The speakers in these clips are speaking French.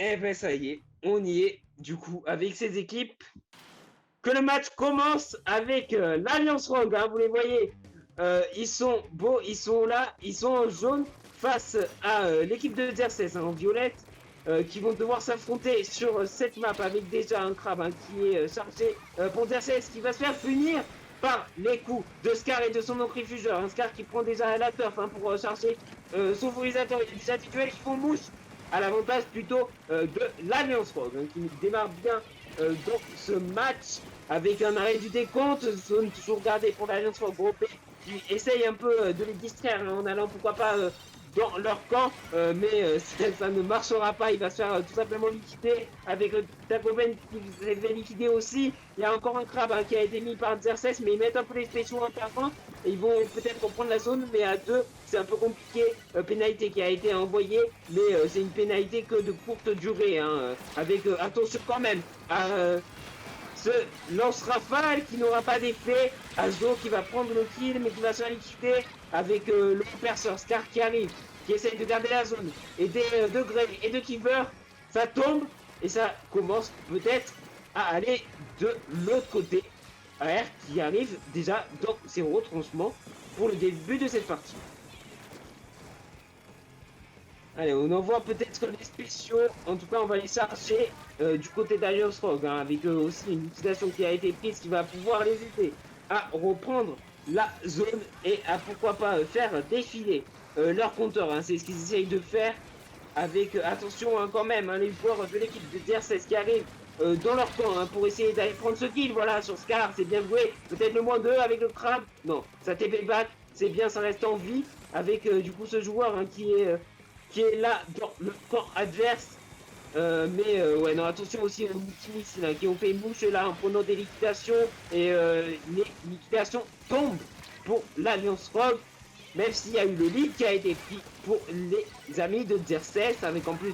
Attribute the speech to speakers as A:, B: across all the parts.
A: Eh ben ça y est, on y est, du coup, avec ces équipes. Que le match commence avec l'Alliance Rogue, hein, vous les voyez. Ils sont beaux, ils sont là, ils sont en jaune face à l'équipe de Xerxes en violette, qui vont devoir s'affronter sur cette map avec déjà un crabe hein, qui est chargé pour Xerxes, qui va se faire punir par les coups de Scar et de son oncrifugeur. Un Scar qui prend déjà la turf hein, pour charger son fourrisateur. Il y a des individuels qui font mouche à l'avantage plutôt de l'Alliance Rogue, hein, qui démarre bien dans ce match avec un arrêt du décompte, zone toujours gardée pour l'Alliance Rogue groupée, qui essaye un peu de les distraire hein, en allant pourquoi pas dans leur camp, mais ça ne marchera pas, il va se faire tout simplement liquider avec le Tagoben qui s'est fait liquider aussi. Il y a encore un crabe hein, qui a été mis par Xerxes, mais ils mettent un peu les spéciaux en perdant et ils vont peut-être reprendre la zone, mais à deux c'est un peu compliqué. Pénalité qui a été envoyée, mais c'est une pénalité que de courte durée, hein, avec attention quand même à ce lance-rafale qui n'aura pas d'effet. Azo qui va prendre le kill mais qui va se liquider avec le perceur Scar qui arrive, qui essaye de garder la zone. Et des de Grey et de Kiver, ça tombe et ça commence peut-être à aller de l'autre côté. AR qui arrive déjà dans ses retranchements pour le début de cette partie. Allez, on envoie peut-être les spéciaux. En tout cas, on va les charger du côté d'Alliance Rogue, hein, avec aussi une utilisation qui a été prise qui va pouvoir les aider à reprendre la zone et à pourquoi pas faire défiler leur compteur. Hein. C'est ce qu'ils essayent de faire avec attention hein, quand même, hein, les joueurs de l'équipe de DRCS qui arrivent dans leur camp hein, pour essayer d'aller prendre ce kill. Voilà, sur Scar, c'est bien joué. Peut-être le moins 2 avec le crabe. Non, ça TP back, c'est bien, ça reste en vie avec du coup ce joueur hein, qui est là dans le camp adverse. Mais ouais, non, attention aussi aux multimissiles hein, qui ont fait mouche là en prenant des liquidations. Et les liquidations tombent pour l'Alliance Rogue. Même s'il y a eu le lead qui a été pris pour les amis de Xerxes, avec en plus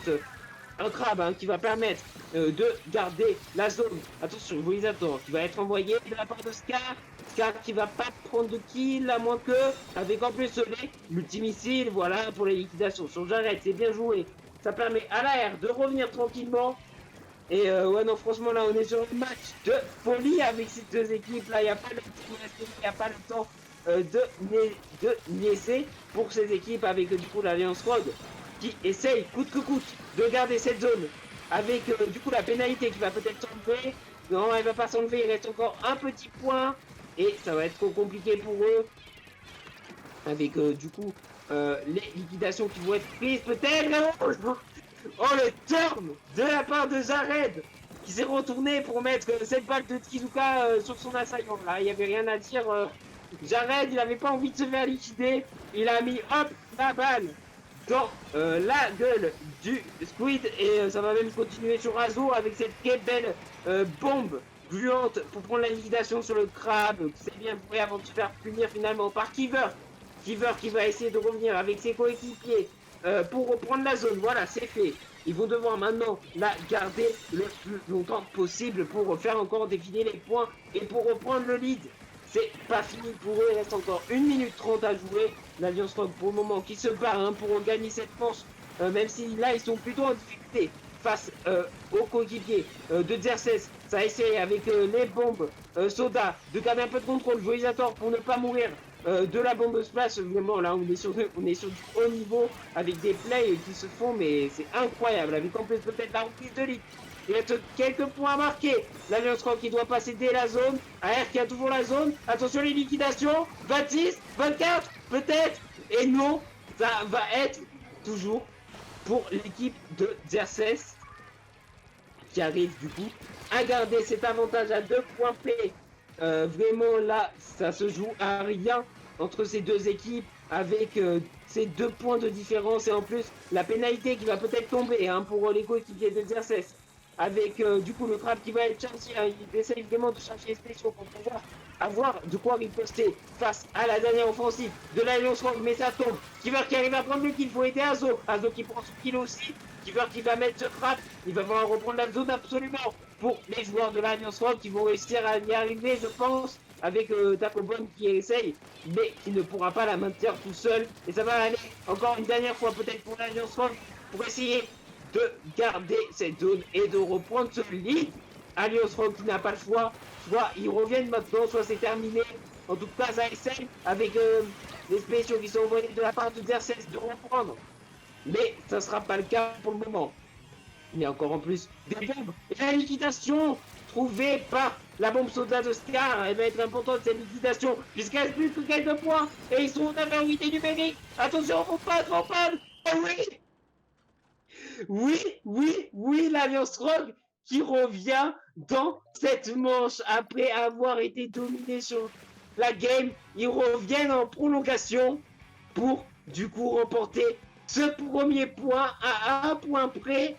A: un crabe hein, qui va permettre de garder la zone. Attention, Volisator qui va être envoyé de la part de Scar. Scar qui va pas prendre de kill, à moins que, avec en plus les multimissiles, voilà, pour les liquidations. Sur Jared, c'est bien joué. Ça permet à l'AR de revenir tranquillement. Et ouais, non, franchement, là, on est sur un match de folie avec ces deux équipes. Là, il n'y a pas le temps, il n'y a pas le temps de niaiser pour ces équipes avec du coup l'Alliance Rogue qui essaye coûte que coûte de garder cette zone avec du coup la pénalité qui va peut-être s'enlever. Non, elle va pas s'enlever, il reste encore un petit point et ça va être trop compliqué pour eux avec du coup les liquidations qui vont être prises peut-être. Oh le turn de la part de Jared qui s'est retourné pour mettre cette balle de Tkizuka sur son assaillant. Là, il n'y avait rien à dire. Jared, il n'avait pas envie de se faire liquider. Il a mis hop la balle dans la gueule du Squid et ça va même continuer sur Azo avec cette belle bombe gluante pour prendre la liquidation sur le crabe qui s'est bien bourré avant de se faire punir finalement par Kiver. Kiver qui va essayer de revenir avec ses coéquipiers pour reprendre la zone. Voilà, c'est fait. Ils vont devoir maintenant la garder le plus longtemps possible pour faire encore défiler les points et pour reprendre le lead. C'est pas fini pour eux, il reste encore 1 minute 30 à jouer. L'Alliance Rogue pour le moment qui se bat hein, pour gagner cette manche, même si là ils sont plutôt en difficulté face aux coéquipiers de Xerxes. Ça essaie avec les bombes soda de garder un peu de contrôle. Volisator pour ne pas mourir de la bombe splash. Vraiment là on est sur du haut niveau avec des plays qui se font, mais c'est incroyable. Avec en plus peut-être la reprise de lead. Il reste quelques points à marquer. L'Alliance Rogue qui doit pas céder la zone. AR qui a toujours la zone. Attention les liquidations. 26, 24, peut-être. Et non, ça va être toujours pour l'équipe de Xerxes qui arrive du coup à garder cet avantage à 2 points P. Vraiment là, ça se joue à rien entre ces deux équipes avec ces 2 points de différence et en plus la pénalité qui va peut-être tomber hein, pour les coéquipiers de Xerxes. Avec du coup le crabe qui va être chargé, hein, il essaye vraiment de chercher les spéciaux pour pouvoir avoir de quoi riposter face à la dernière offensive de l'Alliance Rogue, mais ça tombe. Kiver qui arrive à prendre le kill, il faut aider Azo. Azo qui prend son kill aussi. Kiver qui va mettre ce crabe, il va falloir reprendre la zone absolument pour les joueurs de l'Alliance Rogue qui vont réussir à y arriver, je pense, avec Takobon qui essaye, mais qui ne pourra pas la maintenir tout seul. Et ça va aller encore une dernière fois peut-être pour l'Alliance Rogue pour essayer de garder cette zone et de reprendre ce lead. Alliance Rogue qui n'a pas le choix, soit ils reviennent maintenant, soit c'est terminé. En tout cas, ça essaie avec les spéciaux qui sont envoyés de la part de Xerxes de reprendre. Mais ça ne sera pas le cas pour le moment. Il y a encore en plus des bombes. Et la liquidation trouvée par la bombe soldat de Scar, elle va être importante cette liquidation, puisqu'il reste plus que quelques points. Et ils sont en infériorité numérique. Attention, faut pas. Oh oui. Oui, l'Alliance Rogue qui revient dans cette manche après avoir été dominé sur la game. Ils reviennent en prolongation pour du coup remporter ce premier point à 1 point près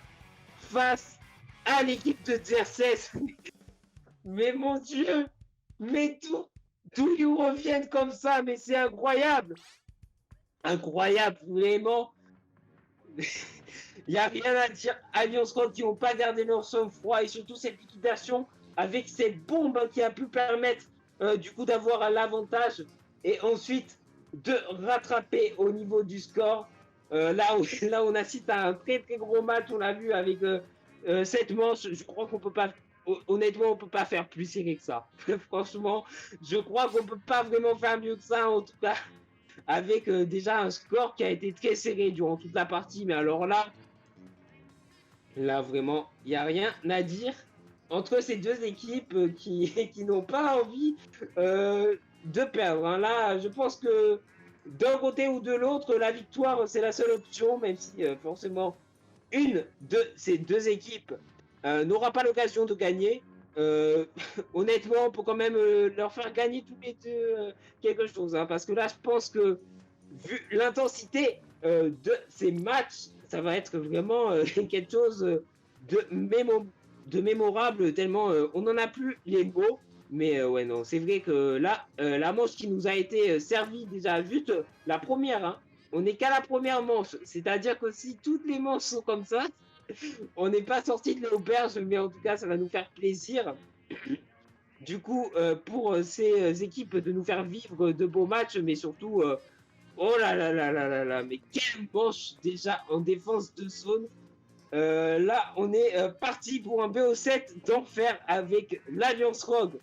A: face à l'équipe de Xerxes. Mais mon Dieu, mais d'où ils reviennent comme ça, mais c'est incroyable. Incroyable, vraiment. Il n'y a rien à dire. Alliance Rogue qui n'ont pas gardé leur sang-froid et surtout cette liquidation avec cette bombe qui a pu permettre du coup d'avoir l'avantage et ensuite de rattraper au niveau du score. Là, on assiste à un très gros match, on l'a vu avec cette manche. Je crois qu'on peut pas, honnêtement, on peut pas faire plus serré que ça. Franchement, je crois qu'on peut pas vraiment faire mieux que ça, en tout cas, avec déjà un score qui a été très serré durant toute la partie. Mais alors là vraiment, il n'y a rien à dire entre ces deux équipes qui n'ont pas envie de perdre. Hein. Là, je pense que d'un côté ou de l'autre, la victoire, c'est la seule option, même si forcément, une de ces deux équipes n'aura pas l'occasion de gagner. Honnêtement, on peut quand même leur faire gagner tous les deux quelque chose. Hein, parce que là, je pense que, vu l'intensité de ces matchs, ça va être vraiment quelque chose de mémorable, tellement on n'en a plus les mots. Mais ouais, non, c'est vrai que là, la manche qui nous a été servie déjà, juste la première, hein, on n'est qu'à la première manche. C'est-à-dire que si toutes les manches sont comme ça, on n'est pas sorti de l'auberge, mais en tout cas, ça va nous faire plaisir. Du coup, pour ces équipes, de nous faire vivre de beaux matchs, mais surtout, oh là, mais quelle manche déjà en défense de zone. Là, on est parti pour un BO7 d'enfer avec l'Alliance Rogue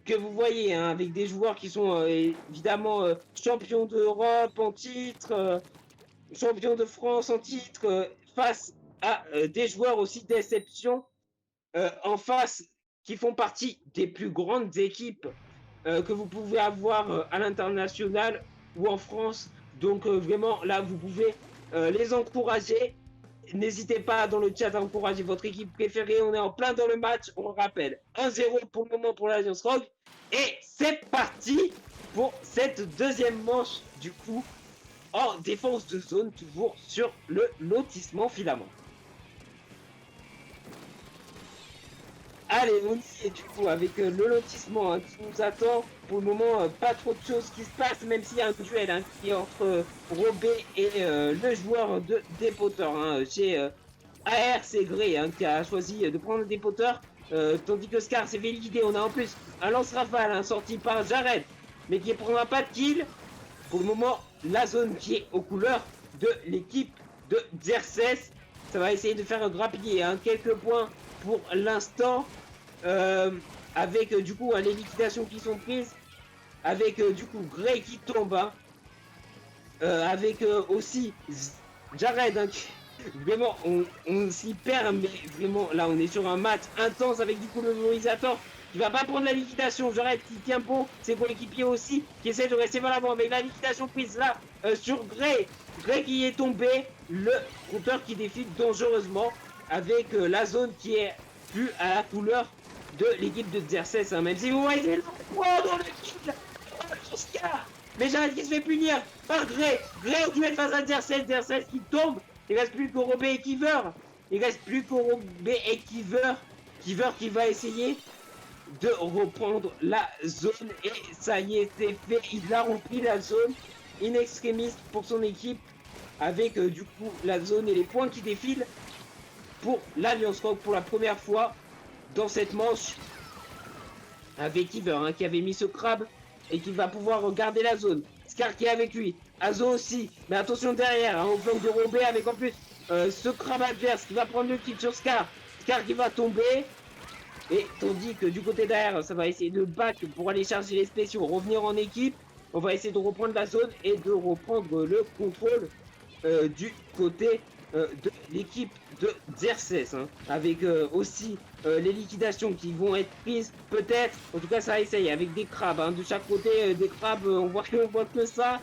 A: que vous voyez, hein, avec des joueurs qui sont évidemment champions d'Europe en titre, champions de France en titre, face à des joueurs aussi d'exception en face qui font partie des plus grandes équipes que vous pouvez avoir à l'international ou en France. Donc vraiment, là, vous pouvez les encourager. N'hésitez pas dans le chat à encourager votre équipe préférée. On est en plein dans le match. On le rappelle, 1-0 pour le moment pour l'Alliance Rogue. Et c'est parti pour cette deuxième manche, du coup, en défense de zone, toujours sur le lotissement filament. Allez, on y est du coup avec le lotissement hein, qui nous attend. Pour le moment, pas trop de choses qui se passent, même s'il y a un duel hein, qui est entre Robé et le joueur de dépoteur. Hein, chez AR, c'est Grey hein, qui a choisi de prendre le dépoteur, tandis que Scar s'est fait liquider. On a en plus un lance-rafale hein, sorti par Jared, mais qui ne prendra pas de kill. Pour le moment, la zone qui est aux couleurs de l'équipe de Xerxes. Ça va essayer de faire grappiller hein, quelques points pour l'instant. Avec du coup les liquidations qui sont prises, avec du coup Grey qui tombe, hein, avec aussi Jared, hein, qui, vraiment on s'y perd, mais vraiment là on est sur un match intense avec du coup le mémorisateur qui va pas prendre la liquidation. Jared qui tient bon, ses coéquipiers aussi qui essaie de rester vers l'avant, mais la liquidation prise là sur Grey qui est tombé, le compteur qui défile dangereusement avec la zone qui est plus à la couleur de l'équipe de Xerxes, hein, même si vous voyez dans le kill Oscar. Mais Jared qui se fait punir par Grey au duel face à Xerxes qui tombe. Il reste plus que Robé et Kiver. Kiver qui va essayer de reprendre la zone. Et ça y est, c'est fait. Il a rempli la zone in extremis pour son équipe. Avec du coup la zone et les points qui défilent pour l'Alliance Rogue pour la première fois dans cette manche avec Kiver hein, qui avait mis ce crabe et qui va pouvoir garder la zone. Scar qui est avec lui, Azo aussi, mais attention derrière, hein, au flanc de Robé avec en plus ce crabe adverse qui va prendre le kill sur Scar. Scar qui va tomber. Et tandis que du côté derrière, ça va essayer de back pour aller charger les spéciaux, revenir en équipe. On va essayer de reprendre la zone et de reprendre le contrôle du côté de l'équipe de Xerxes, hein, avec aussi les liquidations qui vont être prises peut-être, en tout cas ça essaye avec des crabes, hein, de chaque côté des crabes, on voit que ça,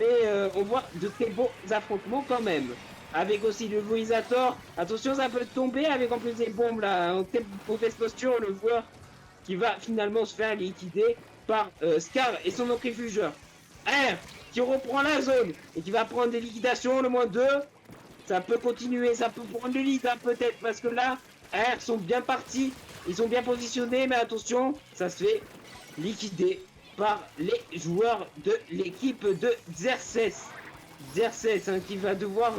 A: et on voit de très beaux affrontements quand même. Avec aussi le Voisator, attention ça peut tomber avec en plus des bombes là, en très mauvaise posture, le joueur qui va finalement se faire liquider par Scar et son ocréfugeur. R qui reprend la zone et qui va prendre des liquidations, le moins 2. Ça peut continuer, ça peut prendre le lead hein, peut-être parce que là, R sont bien partis, ils sont bien positionnés, mais attention, ça se fait liquider par les joueurs de l'équipe de Xerxes. Xerxes hein, qui va devoir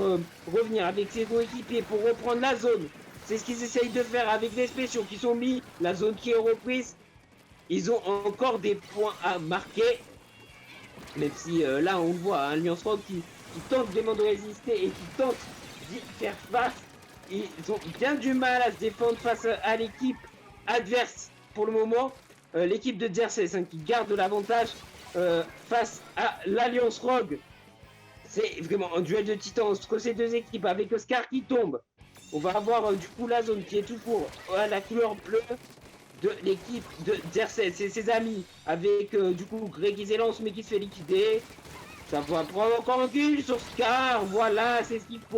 A: revenir avec ses coéquipiers pour reprendre la zone. C'est ce qu'ils essayent de faire avec les spéciaux qui sont mis, la zone qui est reprise. Ils ont encore des points à marquer. Même si là on le voit, hein, Alliance Rogue qui tente vraiment de résister et qui tente d'y faire face. Ils ont bien du mal à se défendre face à l'équipe adverse pour le moment. L'équipe de Xerxes hein, qui garde l'avantage face à l'Alliance Rogue. C'est vraiment un duel de titans entre ces deux équipes avec Oscar qui tombe. On va avoir du coup la zone qui est toujours à la couleur bleue de l'équipe de Xerxes et ses amis avec du coup Greg qui s'élance mais qui se fait liquider. Ça va prendre encore un kill sur Scar, voilà c'est ce qu'il faut.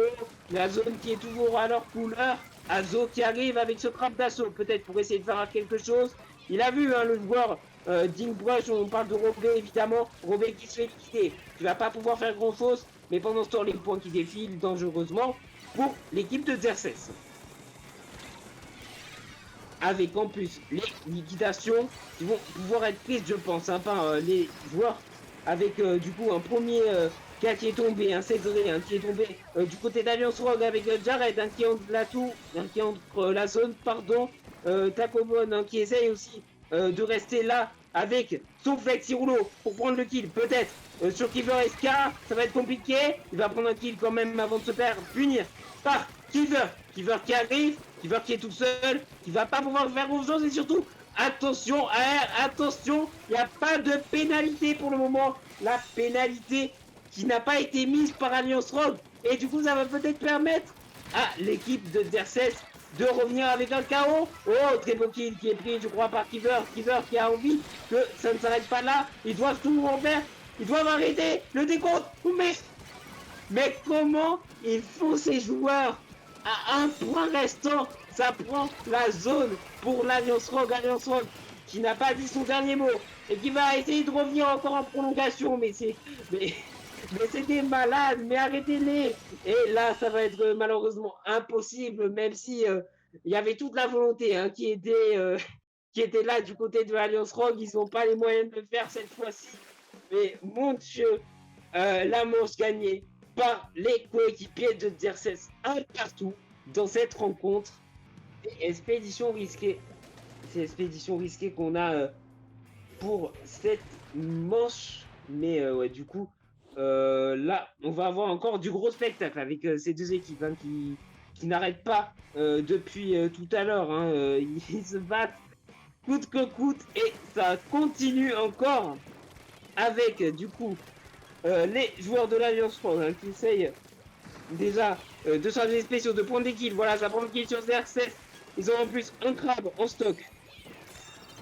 A: La zone qui est toujours à leur couleur. Azo qui arrive avec ce crabe d'assaut peut-être pour essayer de faire quelque chose. Il a vu hein, le joueur d'Ingbrush, on parle de Robé évidemment, Robé qui se fait liquider. Tu vas pas pouvoir faire grand chose, mais pendant ce temps les points qui défilent dangereusement pour l'équipe de Xerxes. Avec en plus les liquidations qui vont pouvoir être prises je pense hein, par les joueurs avec du coup un premier qui est tombé, un Cédré hein, qui est tombé du côté d'Alliance Rogue avec Jared hein, qui entre la tour, hein, qui entre la zone pardon, Tacobon hein, qui essaye aussi de rester là avec son Flexi Rouleau pour prendre le kill peut-être sur Kiver SK, ça va être compliqué, il va prendre un kill quand même avant de se faire punir par Kiver qui arrive, Kiver qui est tout seul, qui va pas pouvoir faire grand-chose et surtout, attention, attention, il n'y a pas de pénalité pour le moment. La pénalité qui n'a pas été mise par Alliance Rogue. Et du coup, ça va peut-être permettre à l'équipe de Xerxes de revenir avec un KO. Oh, très beau kill qui est pris, je crois, par Kiver. Kiver qui a envie que ça ne s'arrête pas là. Ils doivent tout refaire. Ils doivent arrêter le décompte. Mais comment ils font ces joueurs à un point restant? Ça prend la zone pour l'Alliance Rogue. Alliance Rogue qui n'a pas dit son dernier mot et qui va essayer de revenir encore en prolongation. Mais c'est des malades, mais arrêtez-les. Et là, ça va être malheureusement impossible, même si il y avait toute la volonté hein, qui était là du côté de l'Alliance Rogue. Ils n'ont pas les moyens de le faire cette fois-ci. Mais mon Dieu, la manche gagnée par les coéquipiers de Xerxes un partout dans cette rencontre. Expédition risquée. C'est l'expédition risquée qu'on a pour cette manche. Mais ouais, du coup, là, on va avoir encore du gros spectacle avec ces deux équipes hein, qui n'arrêtent pas depuis tout à l'heure. Hein, ils se battent coûte que coûte et ça continue encore avec du coup les joueurs de l'Alliance Rogue hein, qui essayent déjà de changer les spéciaux, de prendre des kills. Voilà, ça prend le kill sur Xerxes. Ils ont en plus un crabe en stock.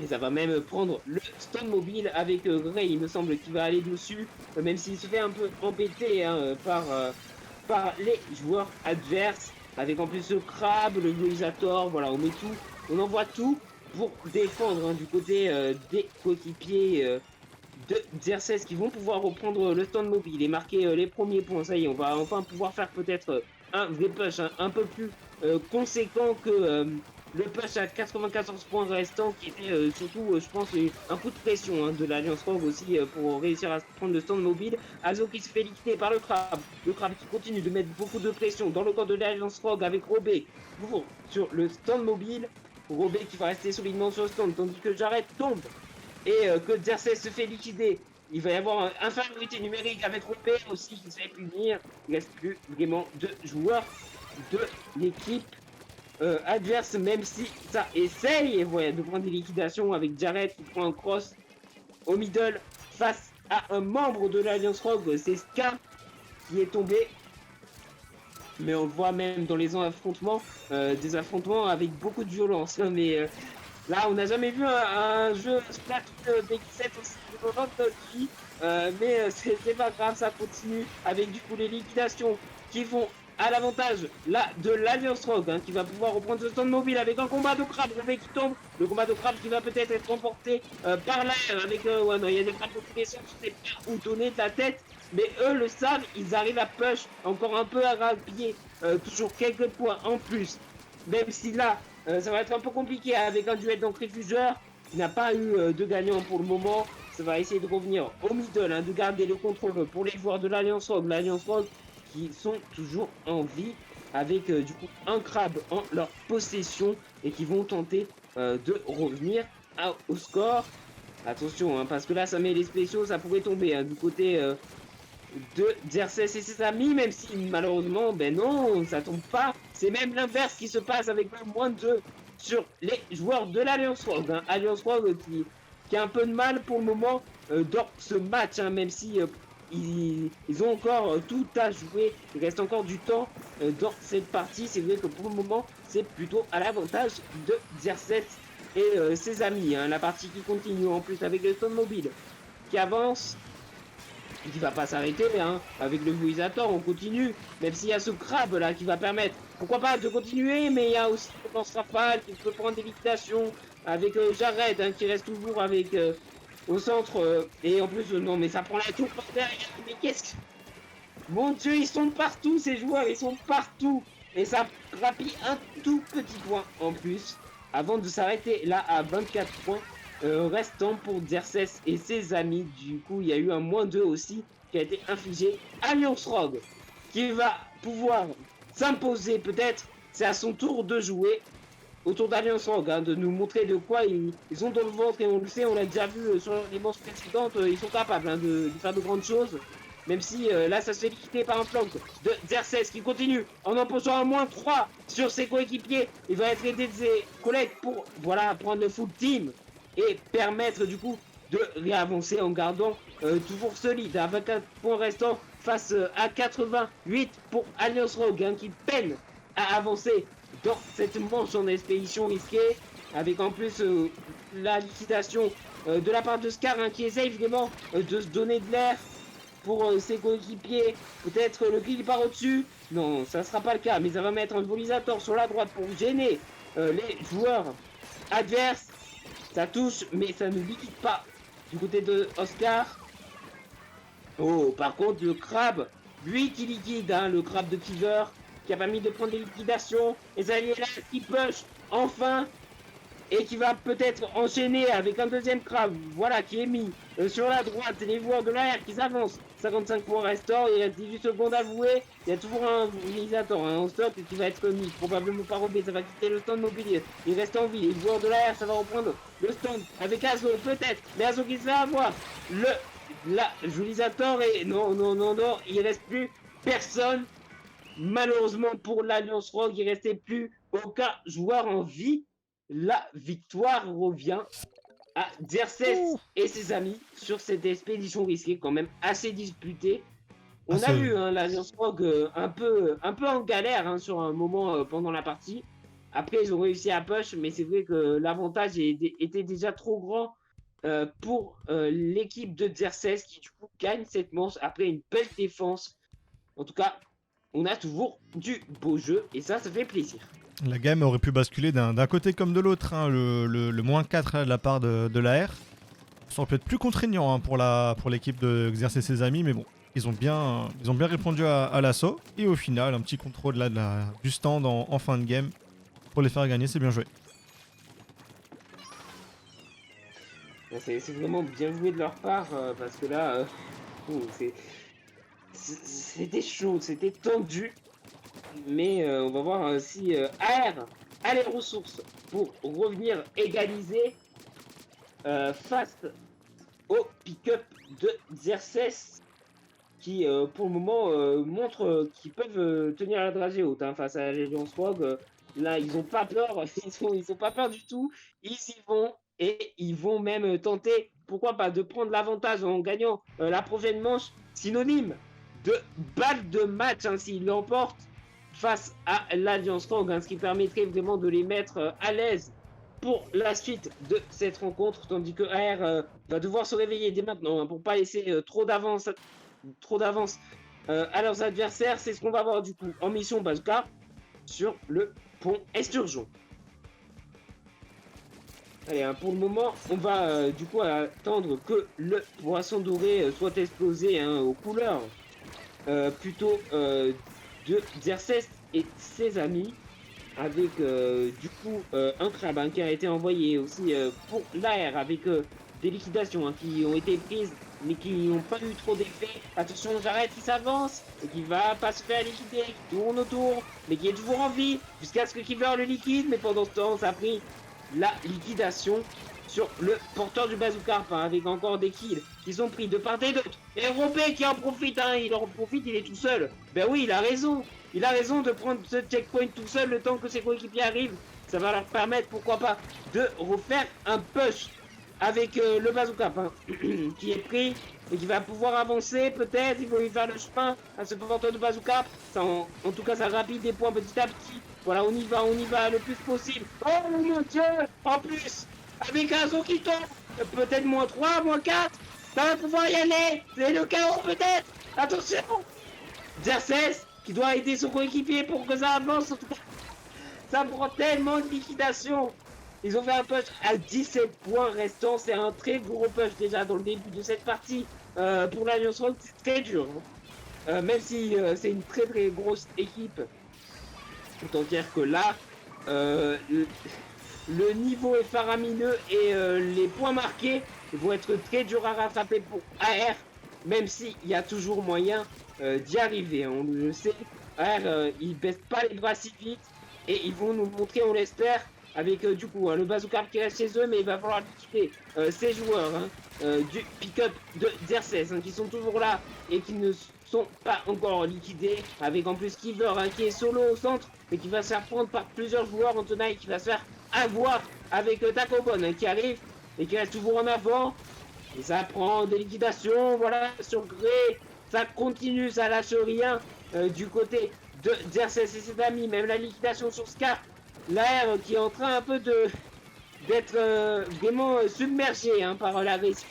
A: Et ça va même prendre le stun mobile avec Grey, il me semble, qui va aller dessus, même s'il se fait un peu embêter hein, par les joueurs adverses. Avec en plus le crabe, le Voisator, voilà, on met tout, on envoie tout pour défendre hein, du côté des coéquipiers de Xerxes qui vont pouvoir reprendre le stand mobile et marquer les premiers points. Ça y est, on va enfin pouvoir faire peut-être un vrai push hein, un peu plus conséquent que le push à 94 points restants qui était surtout, je pense, un coup de pression hein, de l'Alliance Rogue aussi pour réussir à prendre le stand mobile. Azo qui se fait liquider par le crabe qui continue de mettre beaucoup de pression dans le corps de l'Alliance Rogue avec Robé sur le stand mobile. Robé qui va rester solidement sur le stand tandis que Jared tombe et que Xerxes se fait liquider. Il va y avoir une infériorité numérique avec Robé aussi qui se fait punir. Il ne reste plus vraiment de joueurs de l'équipe adverse, même si ça essaye et voilà, de prendre des liquidations avec Jared qui prend un cross au middle face à un membre de l'Alliance Rogue, c'est Ska qui est tombé. Mais on voit même dans les affrontements, des affrontements avec beaucoup de violence. Hein, mais là, on n'a jamais vu un jeu Splatoon DX7 aussi violent de notre vie. Mais c'est pas grave, ça continue avec du coup les liquidations qui vont à l'avantage là de l'Alliance Rogue, hein, qui va pouvoir reprendre ce stand mobile avec un combat de crabe qui tombe. Le combat de crabe qui va peut-être être remporté par l'air avec ouais, non, il y a des crabes de tous les sens, je sais pas où donner de la tête. Mais eux le savent, ils arrivent à push encore un peu à rapiller toujours quelques points en plus. Même si là, ça va être un peu compliqué avec un duel d'entrée-fuseur. Il n'a pas eu de gagnant pour le moment. Ça va essayer de revenir au middle, hein, de garder le contrôle pour les joueurs de l'Alliance Rogue. L'Alliance Rogue qui sont toujours en vie avec du coup un crabe en leur possession et qui vont tenter de revenir au score. Attention, hein, parce que là, ça met les spéciaux, ça pourrait tomber hein, du côté de Xerxes et ses amis, même si malheureusement, ben non, ça tombe pas. C'est même l'inverse qui se passe avec le moins de 2 sur les joueurs de l'Alliance Rogue. Hein. Alliance Rogue qui a un peu de mal pour le moment dans ce match, hein, même si ils ont encore tout à jouer. Il reste encore du temps dans cette partie. C'est vrai que pour le moment, c'est plutôt à l'avantage de Xerxes et ses amis. Hein. La partie qui continue en plus avec le stone mobile qui avance. Qui va pas s'arrêter, hein. Avec le Vuisator, on continue. Même s'il y a ce crabe là qui va permettre, pourquoi pas, de continuer. Mais il y a aussi le lance rafale qui peut prendre des liquidations. Avec Jared hein, qui reste toujours avec au centre. Et en plus, non, mais ça prend la tour par derrière. Mais qu'est-ce que. Mon dieu, ils sont partout, ces joueurs, ils sont partout. Et ça rapide un tout petit point en plus. Avant de s'arrêter là à 24 points. Restant pour Xerxes et ses amis. Du coup, il y a eu un -2 aussi qui a été infligé à Alliance Rogue qui va pouvoir s'imposer peut-être. C'est à son tour de jouer autour d'Alliance Rogue, hein, de nous montrer de quoi ils ont dans le ventre et on le sait, on l'a déjà vu sur les manches précédentes, ils sont capables hein, de faire de grandes choses. Même si là ça se fait liquider par un flank de Xerxes qui continue en imposant un -3 sur ses coéquipiers. Il va être aidé de ses collègues pour voilà, prendre le full team et permettre du coup de réavancer en gardant toujours solide à 24 points restants face à 88 pour Alliance Rogue hein, qui peine à avancer dans cette manche en expédition risquée avec en plus la liquidation de la part de Scar hein, qui essaye vraiment de se donner de l'air pour ses coéquipiers. Peut-être le kill par au-dessus. Non, ça ne sera pas le cas, mais ça va mettre un Volisator sur la droite pour gêner les joueurs adverses. Ça touche, mais ça ne liquide pas du côté de Oscar. Oh, par contre, le crabe, lui qui liquide, hein, le crabe de Kiver, qui a permis de prendre des liquidations. Et ça y est là, qui push, enfin, et qui va peut-être enchaîner avec un deuxième crabe, voilà, qui est mis sur la droite. Les joueurs de l'air qui s'avancent. 55 points restants, il reste 18 secondes à jouer. Il y a toujours un utilisateur en stock qui va être mis, probablement par OB, ça va quitter le stand mobilier. Il reste en vie, les joueurs de l'air, ça va reprendre le stand avec Azo, peut-être, mais Azo qui se fait avoir. L'utilisateur et non, il reste plus personne. Malheureusement pour l'Alliance Rogue, il restait plus aucun joueur en vie. La victoire revient à Xerxes et ses amis sur cette expédition risquée quand même assez disputée. On a vu hein, l'Alliance Rogue un peu en galère hein, sur un moment pendant la partie. Après, ils ont réussi à push, mais c'est vrai que l'avantage était déjà trop grand pour l'équipe de Xerxes qui du coup gagne cette manche après une belle défense. En tout cas, on a toujours du beau jeu et ça fait plaisir.
B: La game aurait pu basculer d'un côté comme de l'autre, hein, le -4 de la part de l'AR. Ça aurait pu être plus contraignant hein, pour l'équipe de Xerxes et ses amis, mais bon, ils ont bien répondu à l'assaut. Et au final, un petit contrôle là, du stand en fin de game pour les faire gagner, c'est bien joué.
A: C'est vraiment bien joué de leur part parce que là, c'était chaud, c'était tendu. Mais on va voir si AR a les ressources pour revenir égaliser face au pick-up de Xerxes. qui, pour le moment, montrent qu'ils peuvent tenir la dragée haute hein, face à la Légion Rogue. Là, ils ont pas peur, ils ont pas peur du tout. Ils y vont et ils vont même tenter, pourquoi pas, de prendre l'avantage en gagnant la prochaine manche, synonyme de balle de match hein, s'ils l'emportent face à l'Alliance Rogue, hein, ce qui permettrait vraiment de les mettre à l'aise pour la suite de cette rencontre, tandis que AR va devoir se réveiller dès maintenant hein, pour pas laisser trop d'avance à leurs adversaires. C'est ce qu'on va voir du coup en mission Bazooka sur le pont Esturgeon. Allez, hein, pour le moment, on va du coup attendre que le poisson doré soit explosé hein, aux couleurs plutôt de Xerxes et ses amis, avec du coup un crabe hein, qui a été envoyé aussi pour l'AR avec des liquidations hein, qui ont été prises mais qui n'ont pas eu trop d'effet. Attention, j'arrête, qui s'avance et qui va pas se faire liquider, qui tourne autour mais qui est toujours en vie jusqu'à ce que Kiver le liquide, mais pendant ce temps ça a pris la liquidation sur le porteur du bazooka hein, avec encore des kills qui sont pris de part et d'autre. Et Robé qui en profite, hein, il en profite, il est tout seul. Ben oui, il a raison. Il a raison de prendre ce checkpoint tout seul le temps que ses coéquipiers arrivent. Ça va leur permettre, pourquoi pas, de refaire un push avec le bazooka hein, qui est pris et qui va pouvoir avancer peut-être. Il faut lui faire le chemin à ce porteur de bazooka. Ça, en tout cas, ça rapide des points petit à petit. Voilà, on y va le plus possible. Oh mon Dieu! En plus, avec un saut qui tombe, peut-être moins 3, moins 4, ça va pouvoir y aller. C'est le chaos peut-être. Attention! Xerxes qui doit aider son coéquipier pour que ça avance. En tout cas, ça prend tellement de liquidation. Ils ont fait un push à 17 points restants. C'est un très gros push déjà dans le début de cette partie. Pour l'Alliance Rogue, c'est très dur. Même si c'est une très très grosse équipe. Autant dire que là, le niveau est faramineux et les points marqués vont être très durs à rattraper pour AR, même s'il y a toujours moyen d'y arriver. On le sait, AR, ils baissent pas les bras si vite et ils vont nous montrer, on l'espère, avec du coup le bazooka qui reste chez eux, mais il va falloir liquider ces joueurs hein, du pick-up de Xerxes hein, qui sont toujours là et qui ne sont pas encore liquidés, avec en plus Kiver hein, qui est solo au centre et qui va se faire prendre par plusieurs joueurs en tenaille, qui va se faire avoir avec Takobon hein, qui arrive et qui reste toujours en avant. Et ça prend des liquidations, voilà, sur Grey, ça continue, ça lâche rien du côté de Xerxes et ses amis, même la liquidation sur Scar, l'air qui est en train un peu d'être vraiment submergé hein, par la réussite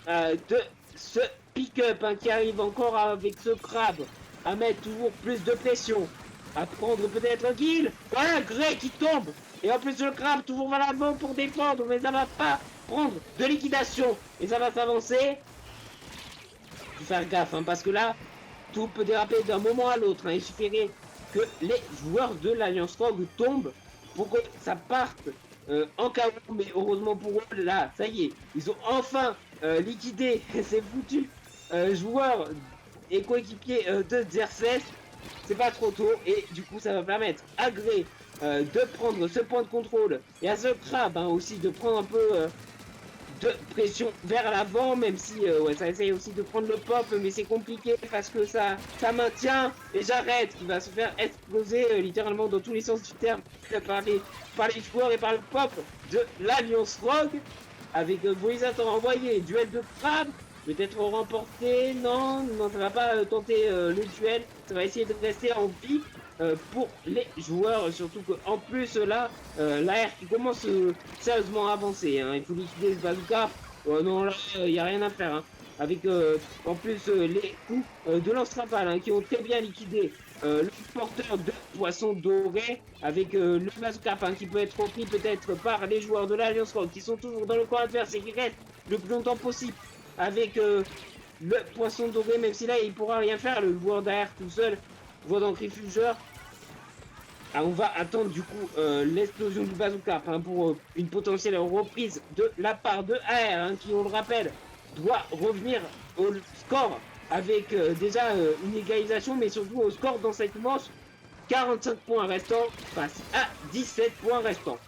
A: de ce pick-up hein, qui arrive encore avec ce crabe à mettre toujours plus de pression, à prendre peut-être un kill. Voilà, Grey qui tombe. Et en plus le crabe toujours vers l'avant pour défendre, mais ça va pas prendre de liquidation. Et ça va s'avancer. Faut faire gaffe, hein, parce que là, tout peut déraper d'un moment à l'autre. Hein. Il suffirait que les joueurs de l'Alliance Rogue tombent pour que ça parte en chaos. Mais heureusement pour eux, là, ça y est, ils ont enfin liquidé ces foutus joueurs et coéquipiers de Xerxes. C'est pas trop tôt et du coup ça va permettre à Grey de prendre ce point de contrôle et à ce crabe hein, aussi de prendre un peu de pression vers l'avant, même si ouais, ça essaye aussi de prendre le pop, mais c'est compliqué parce que ça maintient et j'arrête qui va se faire exploser littéralement dans tous les sens du terme par les joueurs et par le pop de l'Alliance Rogue avec Brisator envoyé, duel de crabe. Peut-être remporter, non, ça va pas tenter le duel, ça va essayer de rester en vie pour les joueurs, surtout qu'en plus là, l'AR qui commence sérieusement à avancer, hein. Il faut liquider ce bazooka, non là, il n'y a rien à faire, hein. Avec en plus les coups de lance-rafale hein, qui ont très bien liquidé le porteur de poisson doré, avec le bazooka hein, qui peut être repris peut-être par les joueurs de l'Alliance Rogue qui sont toujours dans le camp adverse et qui restent le plus longtemps possible avec le poisson doré, même si là il pourra rien faire, le joueur derrière tout seul, voit dans Crifugeur. Ah, on va attendre du coup l'explosion du bazooka hein, pour une potentielle reprise de la part de AR hein, qui, on le rappelle, doit revenir au score avec déjà une égalisation, mais surtout au score dans cette manche, 45 points restants face à 17 points restants.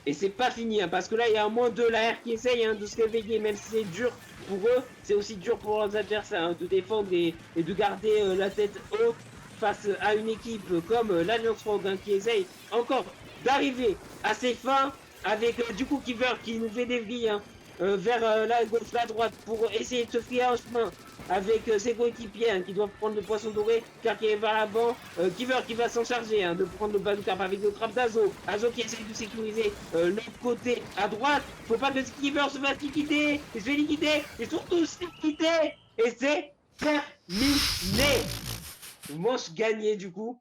A: Et c'est pas fini, hein, parce que là, il y a un moins 2 l'AR qui essaye de se réveiller, même si c'est dur pour eux, c'est aussi dur pour leurs adversaires de défendre et de garder la tête haute face à une équipe comme l'Alliance Rogue qui essaye encore d'arriver à ses fins avec du coup Kiver qui nous fait des vies vers la gauche, la droite pour essayer de se fier un chemin avec ses coéquipiers qui doivent prendre le poisson doré car qui est vers l'avant. Kiver qui va s'en charger de prendre le bazooka avec le crabe d'Azo. Azo qui essaie de sécuriser l'autre côté à droite. Faut pas que Kiver se fasse liquider. Il se fait liquider et surtout se liquider. Et c'est terminé. Manche gagnée du coup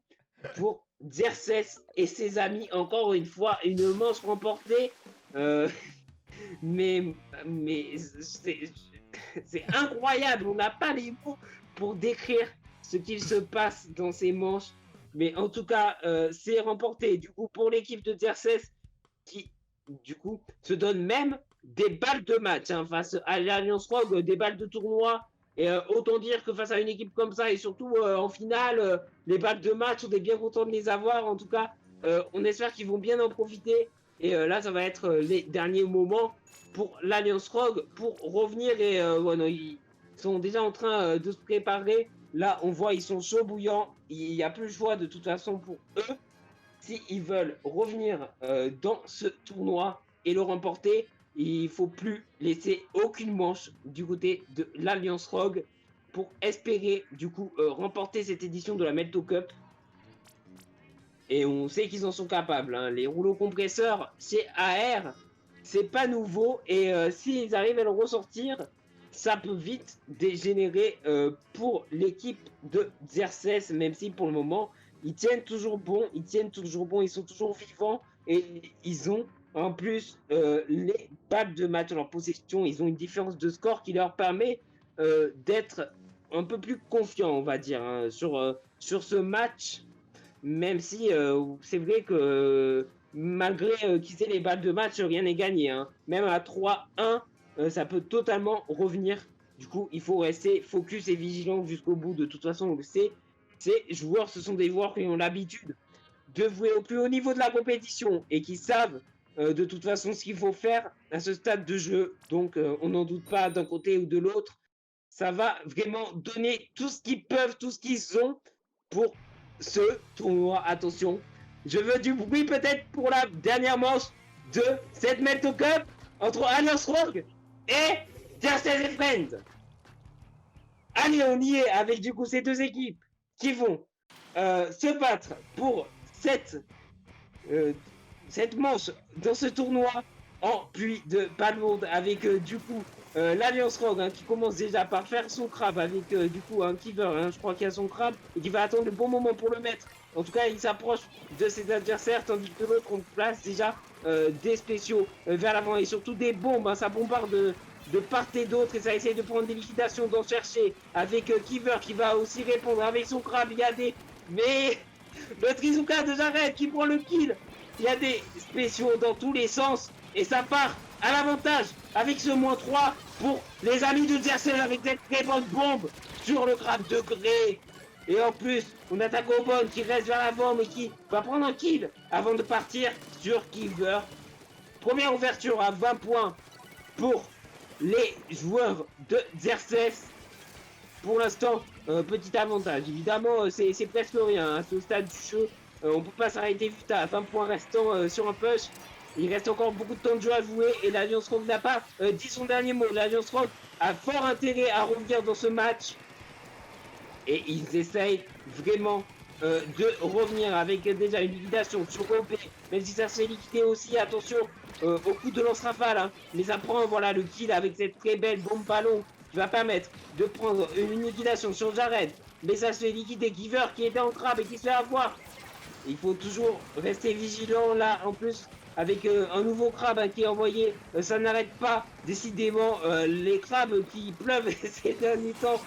A: pour Xerxes et ses amis. Encore une fois, une manche remportée. Mais c'est incroyable. On n'a pas les mots pour décrire ce qu'il se passe dans ces manches. Mais en tout cas, c'est remporté du coup pour l'équipe de Xerxes qui du coup se donne même des balles de match face à l'Alliance Rogue, des balles de tournoi. Et autant dire que face à une équipe comme ça et surtout en finale, les balles de match, on est bien content de les avoir. En tout cas, on espère qu'ils vont bien en profiter. Et là, ça va être les derniers moments pour l'Alliance Rogue pour revenir. Et voilà, ils sont déjà en train de se préparer. Là, on voit, ils sont chauds bouillants. Il n'y a plus le choix de toute façon pour eux. S'ils veulent revenir dans ce tournoi et le remporter, il ne faut plus laisser aucune manche du côté de l'Alliance Rogue pour espérer du coup remporter cette édition de la Melto Cup. Et on sait qu'ils en sont capables. Les rouleaux compresseurs, c'est AR, c'est pas nouveau. Et s'ils arrivent à le ressortir, ça peut vite dégénérer pour l'équipe de Xerxes, même si pour le moment, ils tiennent toujours bon, ils sont toujours vivants. Et ils ont en plus les balles de match en leur possession. Ils ont une différence de score qui leur permet d'être un peu plus confiants, on va dire, sur ce match. Même si c'est vrai que malgré qu'ils aient les balles de match, rien n'est gagné. Même à 3-1, ça peut totalement revenir. Du coup, il faut rester focus et vigilant jusqu'au bout. De toute façon, on le sait, ces joueurs, ce sont des joueurs qui ont l'habitude de jouer au plus haut niveau de la compétition et qui savent de toute façon ce qu'il faut faire à ce stade de jeu. Donc, on n'en doute pas d'un côté ou de l'autre. Ça va vraiment donner tout ce qu'ils peuvent, tout ce qu'ils ont pour ce tournoi. Attention, je veux du bruit peut-être pour la dernière manche de cette Melto Cup entre Alliance Rogue et Xerxes et Friends. Allez, on y est avec du coup ces deux équipes qui vont se battre pour cette manche dans ce tournoi en pluie de Palmonde avec du coup l'Alliance Rogue qui commence déjà par faire son crabe avec du coup un Kiver, je crois qu'il y a son crabe et qui va attendre le bon moment pour le mettre. En tout cas, il s'approche de ses adversaires tandis que l'autre on place déjà des spéciaux vers l'avant et surtout des bombes. Ça bombarde de part et d'autre et ça essaye de prendre des liquidations, d'en chercher avec Kiver qui va aussi répondre avec son crabe. Il y a des... Mais le Trizuka de Jared qui prend le kill. Il y a des spéciaux dans tous les sens et ça part à l'avantage avec ce moins 3 pour les amis de Xerxes avec cette très bonne bombe sur le crabe de Grey. Et en plus, on attaque au bon qui reste vers l'avant mais qui va prendre un kill avant de partir sur Kiver. Première ouverture à 20 points pour les joueurs de Xerxes. Pour l'instant, petit avantage. Évidemment, c'est presque rien à ce stade du jeu. On peut pas s'arrêter vite à 20 points restants sur un push. Il reste encore beaucoup de temps de jeu à jouer et l'Alliance Rogue n'a pas dit son dernier mot. L'Alliance Rogue a fort intérêt à revenir dans ce match. Et ils essayent vraiment de revenir avec déjà une liquidation sur OP. Même si ça se fait liquider aussi, attention au coup de lance-rafale. Mais ça prend voilà, le kill avec cette très belle bombe ballon qui va permettre de prendre une liquidation sur Jared. Mais ça se fait liquider Giver qui était en crabe et qui se fait avoir. Il faut toujours rester vigilant là en plus avec un nouveau crabe qui est envoyé. Ça n'arrête pas décidément les crabes qui pleuvent ces derniers temps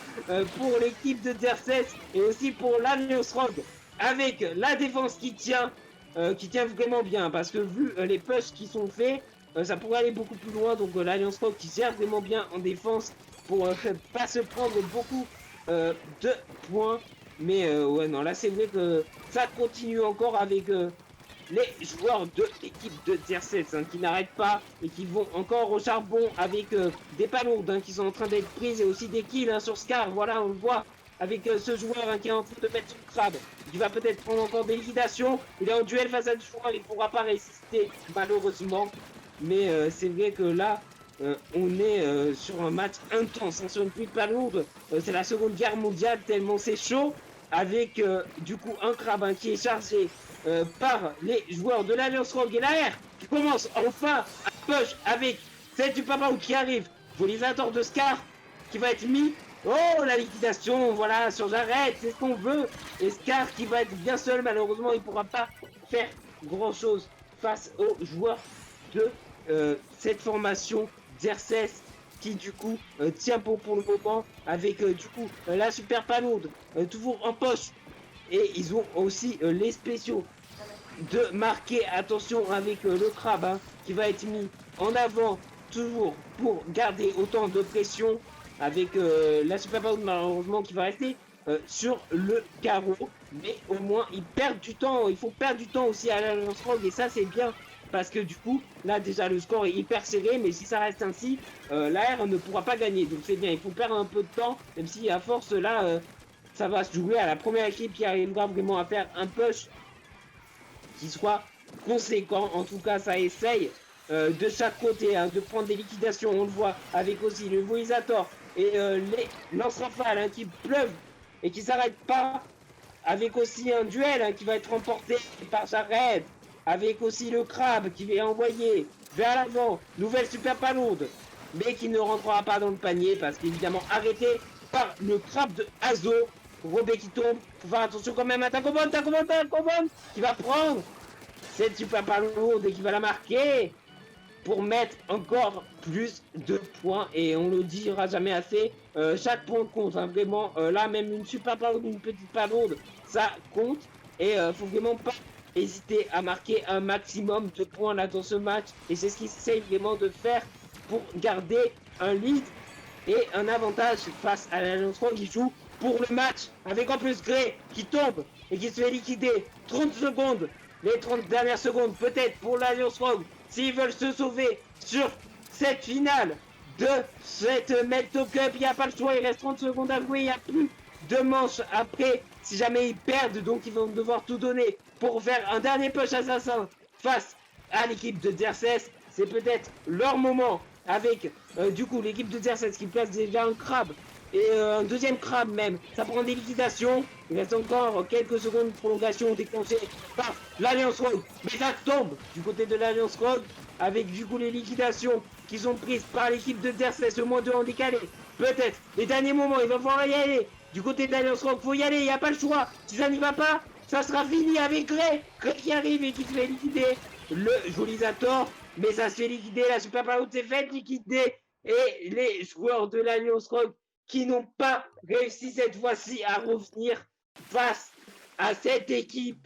A: pour l'équipe de Xerxes et aussi pour l'Alliance Rogue avec la défense qui tient vraiment bien parce que vu les pushs qui sont faits, ça pourrait aller beaucoup plus loin. Donc l'Alliance Rogue qui gère vraiment bien en défense pour pas se prendre beaucoup de points. Mais ouais, non, là c'est vrai que ça continue encore avec les joueurs de l'équipe de Xerxes qui n'arrêtent pas et qui vont encore au charbon avec des palourdes qui sont en train d'être prises et aussi des kills sur Scar. Voilà, on le voit avec ce joueur qui est en train de mettre son crabe, qui va peut-être prendre encore des liquidations. Il est en duel face à ce joueur, il ne pourra pas résister malheureusement. Mais c'est vrai que là, on est sur un match intense, sur une pluie de palourdes. C'est la Seconde Guerre mondiale tellement c'est chaud. Avec du coup un crabe qui est chargé par les joueurs de l'Alliance Rogue et l'AR qui commence enfin à push avec celle du Papa qui arrive. Volisator de Scar qui va être mis. Oh, la liquidation, voilà, sur Jarret, c'est ce qu'on veut. Et Scar qui va être bien seul, malheureusement, il ne pourra pas faire grand chose face aux joueurs de cette formation Xerxes qui du coup tient bon pour le moment avec du coup la super palourde toujours en poche. Et ils ont aussi les spéciaux de marquer, attention avec le crabe qui va être mis en avant toujours pour garder autant de pression avec la super palourde malheureusement qui va rester sur le carreau. Mais au moins ils perdent du temps, il faut perdre du temps aussi à l'Alliance Rogue et ça c'est bien. Parce que du coup, là déjà le score est hyper serré, mais si ça reste ainsi, l'AR ne pourra pas gagner. Donc c'est bien, il faut perdre un peu de temps, même si à force là, ça va se jouer à la première équipe qui arrivera vraiment à faire un push qui soit conséquent. En tout cas, ça essaye de chaque côté de prendre des liquidations. On le voit avec aussi le Volisator et les lance-rafales qui pleuvent et qui s'arrêtent pas. Avec aussi un duel qui va être remporté par Jared. Avec aussi le crabe qui est envoyé vers l'avant. Nouvelle super palourde. Mais qui ne rentrera pas dans le panier parce qu'évidemment arrêté par le crabe de Azo. Robé qui tombe. Faut faire attention quand même à Takobon qui va prendre cette super palourde et qui va la marquer pour mettre encore plus de points. Et on le dira jamais assez. Chaque point compte. Vraiment, là même une super palourde, une petite palourde, ça compte. Et faut vraiment pas hésiter à marquer un maximum de points là dans ce match et c'est ce qu'ils essayent vraiment de faire pour garder un lead et un avantage face à l'Alliance Rogue qui joue pour le match avec en plus Grey qui tombe et qui se fait liquider. 30 secondes, les 30 dernières secondes peut-être pour l'Alliance Rogue s'ils veulent se sauver sur cette finale de cette Melto Cup. Il n'y a pas le choix, il reste 30 secondes à jouer, il n'y a plus de manches après si jamais ils perdent, donc ils vont devoir tout donner pour faire un dernier push assassin face à l'équipe de Xerxes. C'est peut-être leur moment avec du coup l'équipe de Xerxes qui place déjà un crabe et un deuxième crabe même. Ça prend des liquidations. Il reste encore quelques secondes de prolongation déclenchée par l'Alliance Rogue. Mais ça tombe du côté de l'Alliance Rogue avec du coup les liquidations qui sont prises par l'équipe de Xerxes, au moins 2 en décalé. Peut-être les derniers moments, il va falloir y aller. Du côté de l'Alliance Rogue, faut y aller, il n'y a pas le choix. Si ça n'y va pas, ça sera fini avec Grey. Grey qui arrive et qui se fait liquider le Volisator. Mais ça se fait liquider, la super palourde s'est faite liquider. Et les joueurs de l'Alliance Rogue qui n'ont pas réussi cette fois-ci à revenir face à cette équipe